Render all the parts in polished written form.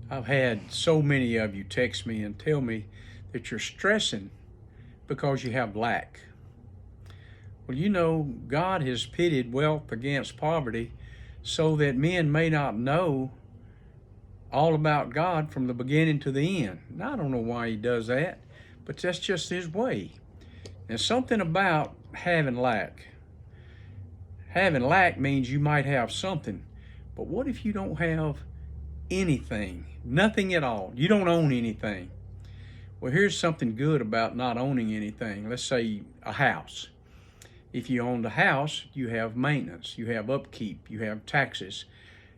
I've had so many of you text me and tell me that you're stressing because you have lack. Well, God has pitted wealth against poverty so that men may not know all about God from the beginning to the end. Now, I don't know why he does that, but that's just his way. There's something about having lack. Having lack means you might have something, but what if you don't have anything? Nothing at all. You don't own anything. Well, here's something good about not owning anything. Let's say a house. If you own the house, you have maintenance, you have upkeep, you have taxes,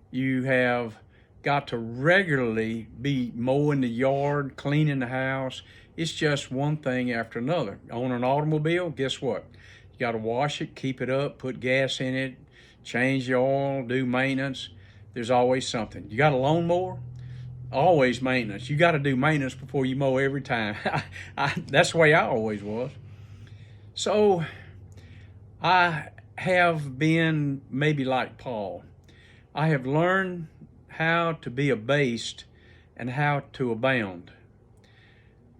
you have got to regularly be mowing the yard, cleaning the house. It's just one thing after another. Own an automobile, guess what? You got to wash it, keep it up, put gas in it, change the oil, do maintenance. There's always something. You got a lawnmower? Always maintenance. You got to do maintenance before you mow every time. That's the way I always was. So I have been maybe like Paul. I have learned how to be abased and how to abound.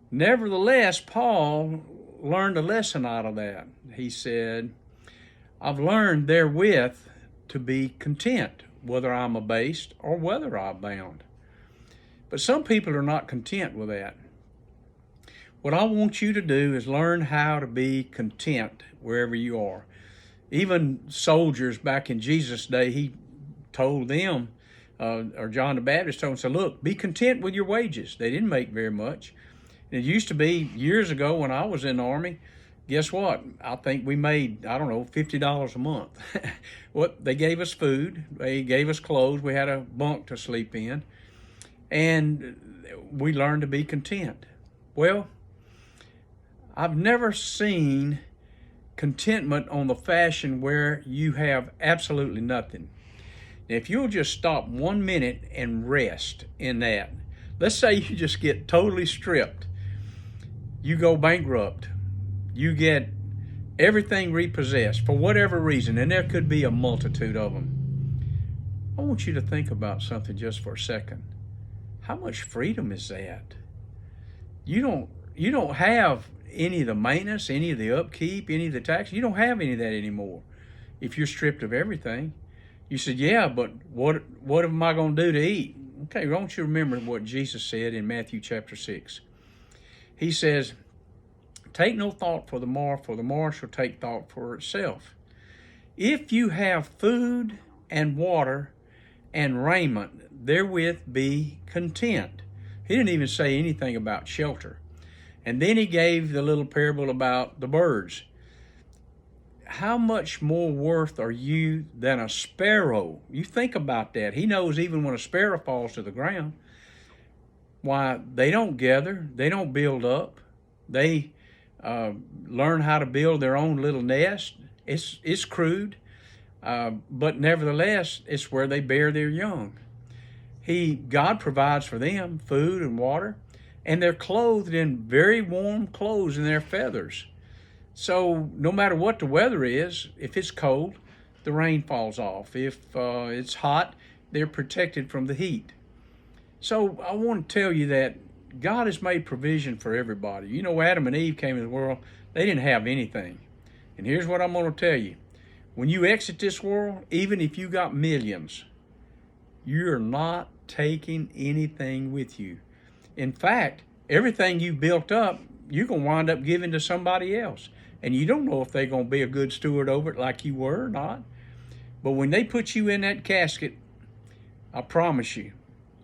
Nevertheless, Paul learned a lesson out of that. He said, I've learned therewith to be content, whether I'm abased or whether I abound. But some people are not content with that. What I want you to do is learn how to be content wherever you are. Even soldiers back in Jesus' day, he told them, or John the Baptist told them, said, look, be content with your wages. They didn't make very much. And it used to be years ago when I was in the Army, guess what? I think we made, $50 a month. They gave us food, they gave us clothes, we had a bunk to sleep in, and we learned to be content. Well, I've never seen contentment on the fashion where you have absolutely nothing. Now, if you'll just stop 1 minute and rest in that, let's say you just get totally stripped, you go bankrupt, you get everything repossessed for whatever reason, and there could be a multitude of them. I want you to think about something just for a second. How much freedom is that? You don't have any of the maintenance, any of the upkeep, any of the tax. You don't have any of that anymore if you're stripped of everything. You said, yeah, but what am I going to do to eat? Okay, don't you remember what Jesus said in Matthew chapter 6? He says, take no thought for the morrow shall take thought for itself. If you have food and water and raiment, therewith be content. He didn't even say anything about shelter. And then he gave the little parable about the birds. How much more worth are you than a sparrow? You think about that. He knows even when a sparrow falls to the ground, why, they don't gather, they don't build up. They learn how to build their own little nest. It's crude, but nevertheless, it's where they bear their young. God provides for them food and water, and they're clothed in very warm clothes and their feathers. So no matter what the weather is, if it's cold, the rain falls off. If it's hot, they're protected from the heat. So I want to tell you that God has made provision for everybody. You know, Adam and Eve came into the world, they didn't have anything. And here's what I'm going to tell you. When you exit this world, even if you got millions, you're not taking anything with you. In fact, everything you built up, you're going to wind up giving to somebody else. And you don't know if they're going to be a good steward over it like you were or not. But when they put you in that casket, I promise you,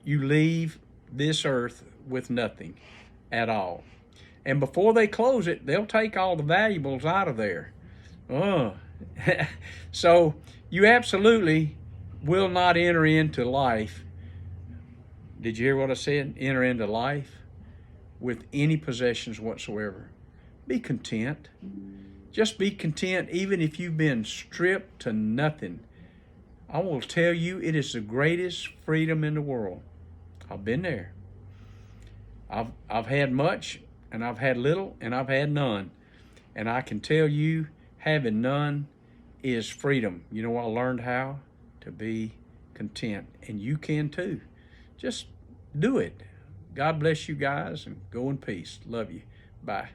you leave this earth with nothing at all. And before they close it, they'll take all the valuables out of there. So you absolutely will not enter into life. Did you hear what I said? Enter into life with any possessions whatsoever. Be content. Just be content even if you've been stripped to nothing. I will tell you, it is the greatest freedom in the world. I've been there. I've had much, and I've had little, and I've had none. And I can tell you, having none is freedom. You know, I learned how to be content, and you can too. Just do it. God bless you guys, and go in peace. Love you. Bye.